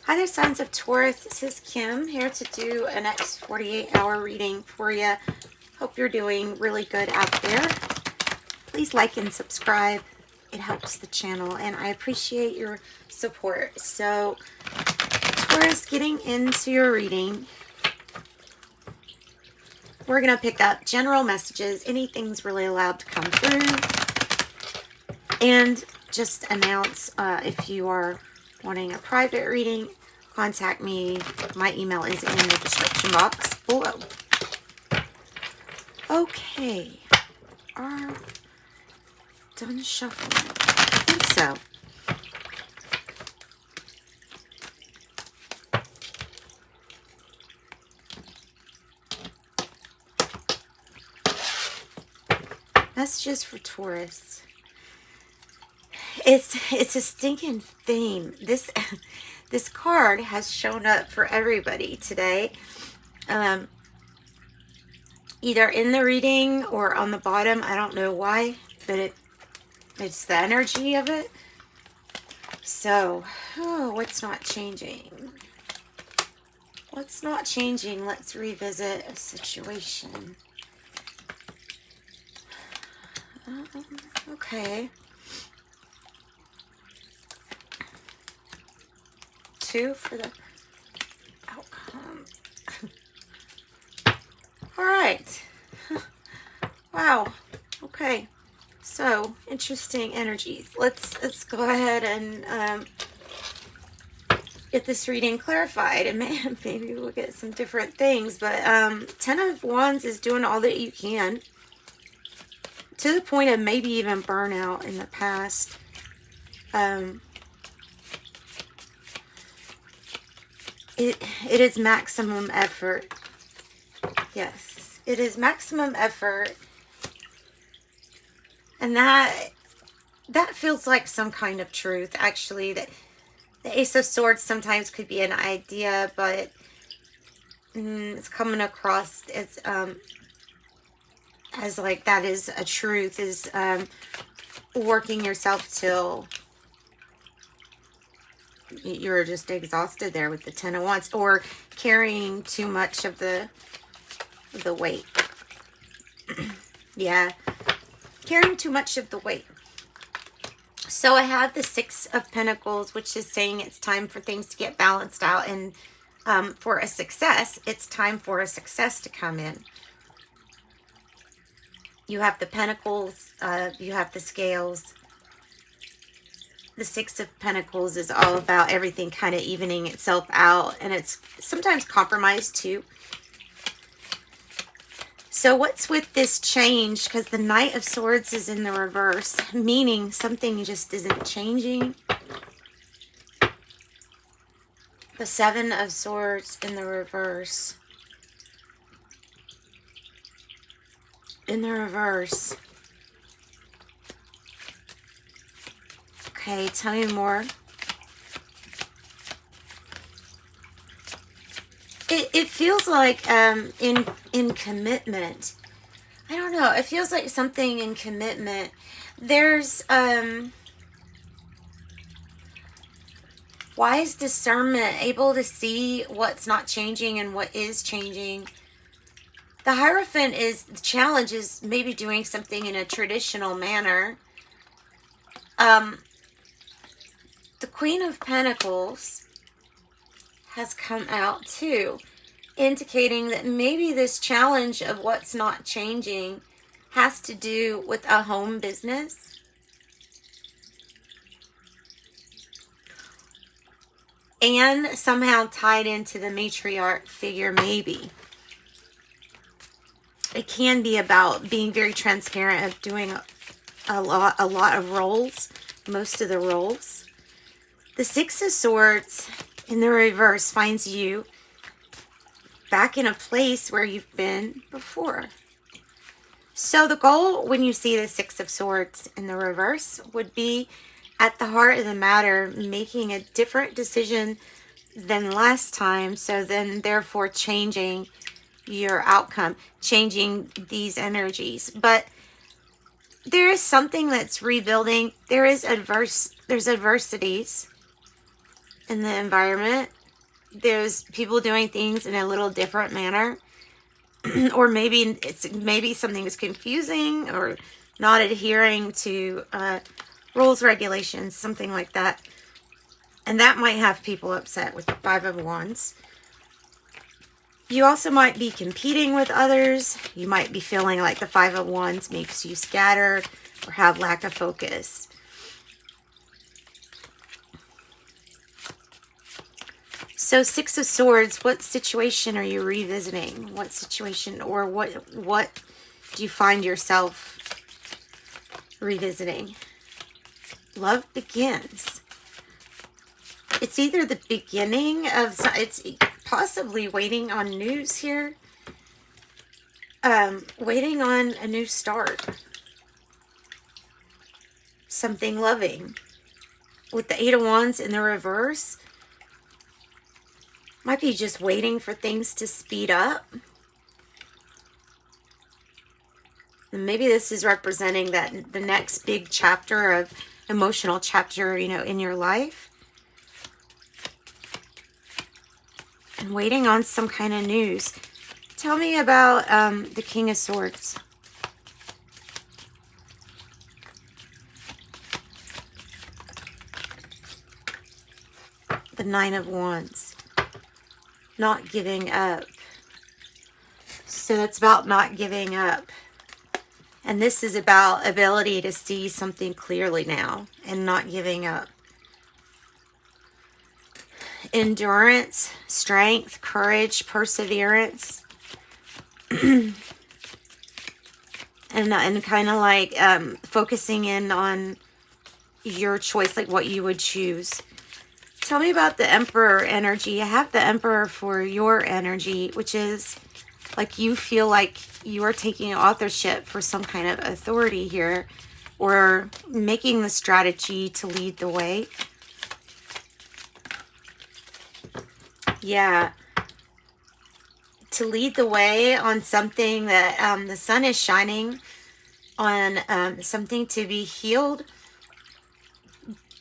Hi there, signs of Taurus. This is Kim here to do a next 48-hour reading for you. Hope you're doing really good out there. Please like and subscribe. It helps the channel, and I appreciate your support. So, Taurus, getting into your reading, we're going to pick up general messages. Anything's really allowed to come through. And just announce if you are wanting a private reading, contact me. My email is in the description box below. Okay. Are done shuffling? I think so. Messages for Taurus. It's a stinking theme. This card has shown up for everybody today. Either in the reading or on the bottom. I don't know why, but it's the energy of it. So, what's not changing? What's not changing? Let's revisit a situation. Okay. 2 for the outcome. All right. Wow. Okay. So interesting energies. Let's go ahead and get this reading clarified, and maybe we'll get some different things. But 10 of Wands is doing all that you can, to the point of maybe even burnout in the past. It is maximum effort. Yes, it is maximum effort. And that feels like some kind of truth, actually. That the Ace of Swords sometimes could be an idea, but it's coming across as like that is a truth, is working yourself till you're just exhausted there with the 10 of Wands, or carrying too much of the weight. Yeah, carrying too much of the weight. So I have the 6 of Pentacles, which is saying it's time for things to get balanced out, and for a success, it's time for a success to come in. You have the Pentacles, you have the Scales. The 6 of Pentacles is all about everything kind of evening itself out, and it's sometimes compromise too. So what's with this change? Because the Knight of Swords is in the reverse, meaning something just isn't changing. The 7 of Swords in the reverse. In the reverse. Okay, tell me more. It feels like in commitment. I don't know. It feels like something in commitment. There's wise discernment, able to see what's not changing and what is changing. The Hierophant is, the challenge is maybe doing something in a traditional manner. The Queen of Pentacles has come out too, indicating that maybe this challenge of what's not changing has to do with a home business. And somehow tied into the matriarch figure, maybe. It can be about being very transparent, of doing a lot of roles, most of the roles. The 6 of Swords in the reverse finds you back in a place where you've been before. So the goal when you see the 6 of Swords in the reverse would be, at the heart of the matter, making a different decision than last time. So then therefore changing your outcome, changing these energies. But there is something that's rebuilding. There's adversities in the environment. there's people doing things in a little different manner. Or maybe something is confusing or not adhering to rules, regulations, something like that. And that might have people upset with the Five of Wands. You also might be competing with others. You might be feeling like the Five of Wands makes you scattered or have lack of focus. So Six of Swords, what situation are you revisiting? What situation or what do you find yourself revisiting? Love begins. It's either the beginning of, it's possibly waiting on news here. Waiting on a new start. Something loving. With the Eight of Wands in the reverse, might be just waiting for things to speed up. And maybe this is representing that the next big chapter of emotional chapter, you know, in your life. And waiting on some kind of news. Tell me about the King of Swords. The Nine of Wands. Not giving up. So it's about not giving up. And this is about ability to see something clearly now and not giving up. Endurance, strength, courage, perseverance. and kind of like focusing in on your choice, like what you would choose. Tell me about the Emperor energy. I have the Emperor for your energy, which is like you feel like you are taking authorship for some kind of authority here, or making the strategy to lead the way. Yeah. To lead the way on something that the sun is shining on, something to be healed.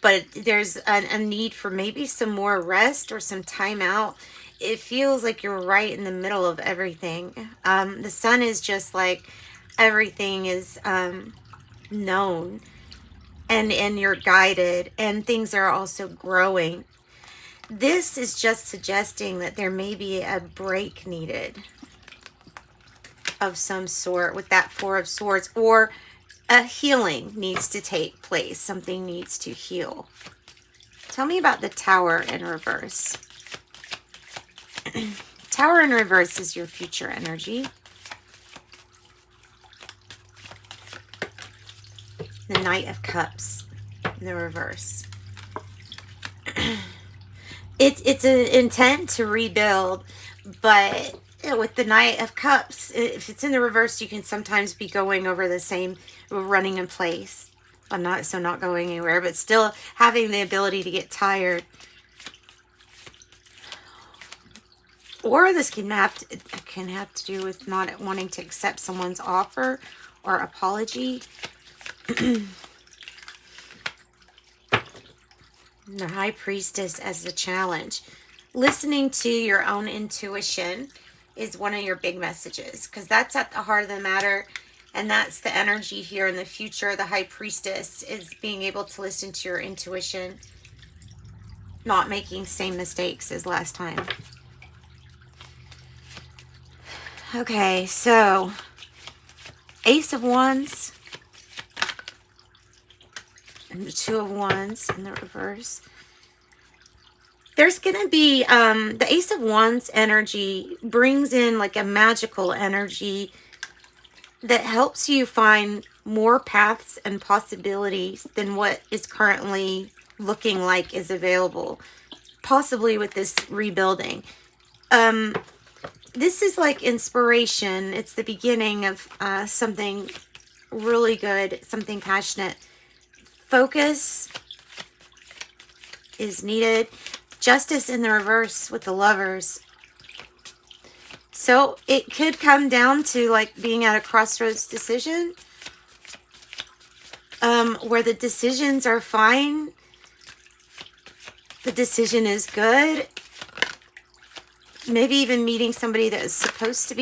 But there's a need for maybe some more rest or some time out. It feels like you're right in the middle of everything. The sun is just like everything is known and you're guided, and things are also growing. This is just suggesting that there may be a break needed of some sort with that Four of Swords, or a healing needs to take place. Something needs to heal. Tell me about the Tower in reverse. Tower in reverse is your future energy. The Knight of Cups in the reverse. It's an intent to rebuild, but with the Knight of Cups, if it's in the reverse, you can sometimes be going over the same, running in place. Not going anywhere, but still having the ability to get tired. Or this can have to do with not wanting to accept someone's offer or apology. The High Priestess as the challenge. Listening to your own intuition is one of your big messages, because that's at the heart of the matter, and that's the energy here in the future. The High Priestess is being able to listen to your intuition, not making same mistakes as last time. Okay, so Ace of Wands and the Two of Wands in the reverse. There's going to be, the Ace of Wands energy brings in like a magical energy that helps you find more paths and possibilities than what is currently looking like is available, possibly with this rebuilding. This is like inspiration. It's the beginning of something really good, something passionate. Focus is needed. Justice in the reverse with the Lovers. So it could come down to like being at a crossroads decision, where the decisions are fine. The decision is good. maybe even meeting somebody that is supposed to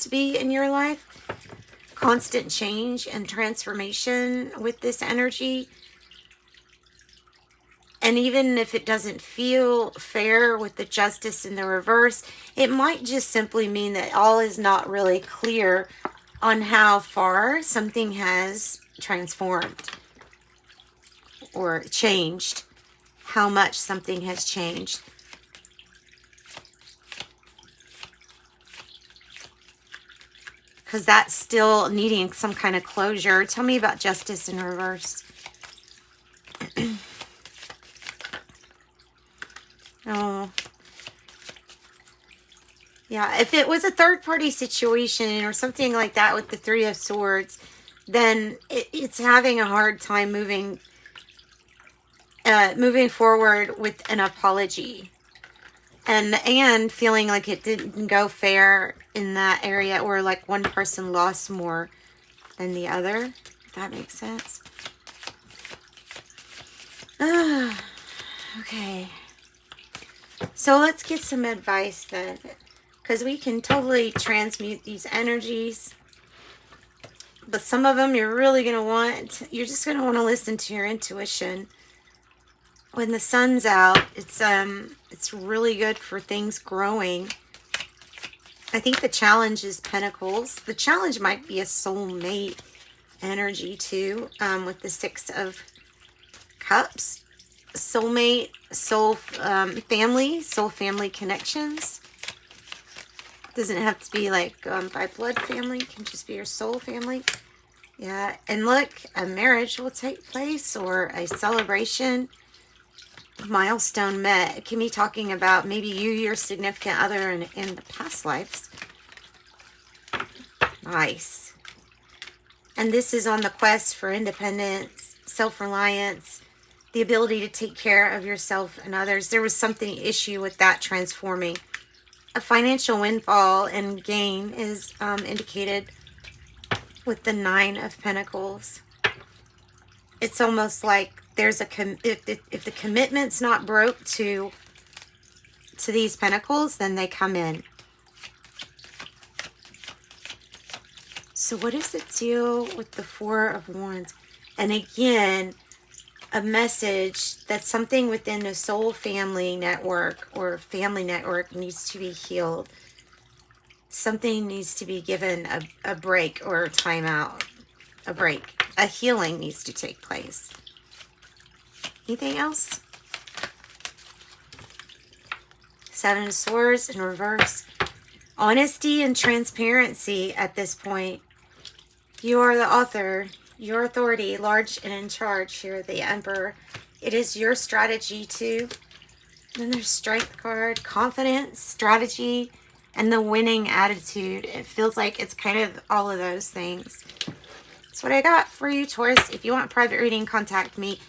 be in your life. Constant change and transformation with this energy. And even if it doesn't feel fair with the justice in the reverse, it might just simply mean that all is not really clear on how far something has transformed or changed, how much something has changed. Because that's still needing some kind of closure. Tell me about justice in reverse. Oh. Yeah, if it was a third-party situation or something like that with the Three of Swords, then it's having a hard time moving forward with an apology. And feeling like it didn't go fair in that area, or like one person lost more than the other. If that makes sense. Okay. So let's get some advice then. Because we can totally transmute these energies. But some of them you're really going to want, you're just going to want to listen to your intuition. When the sun's out, it's really good for things growing. I think the challenge is Pentacles. The challenge might be a soulmate energy too, with the Six of Cups. Soulmate, soul family connections. Doesn't have to be like by blood family. It can just be your soul family. Yeah, and look, a marriage will take place, or a celebration. Milestone met. It can be talking about maybe you, your significant other in the past lives. Nice. And this is on the quest for independence, self-reliance, the ability to take care of yourself and others. There was something issue with that transforming. A financial windfall and gain is indicated with the Nine of Pentacles. It's almost like there's if the commitment's not broke to these pentacles, then they come in. So what is the deal with the Four of Wands? And again, a message that something within the soul family network or family network needs to be healed. Something needs to be given a break or a timeout. A break. A healing needs to take place. Anything else? Seven of Swords in reverse. Honesty and transparency at this point. You are the author. Your authority, large and in charge here, the Emperor. It is your strategy too. Then there's Strength card, confidence, strategy, and the winning attitude. It feels like it's kind of all of those things. That's what I got for you, Taurus. If you want a private reading, contact me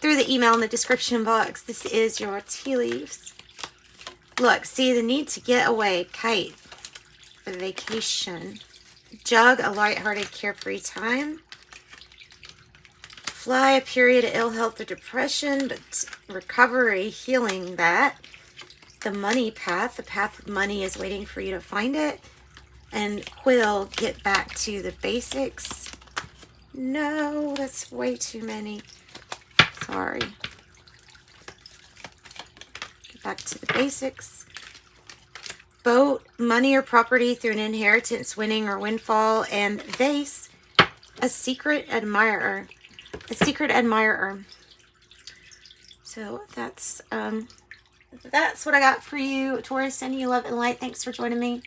through the email in the description box. This is your tea leaves. Look, see the need to get away. Kite, a vacation. Jug, a lighthearted, carefree time. Fly, a period of ill health or depression, but recovery, healing that. The money path, the path of money is waiting for you to find it. And Quill, get back to the basics. No, that's way too many. Sorry. Get back to the basics. Boat, money or property through an inheritance, winning or windfall. And vase, a secret admirer. A secret admirer. So that's what I got for you, Taurus. Sending you love and light. Thanks for joining me.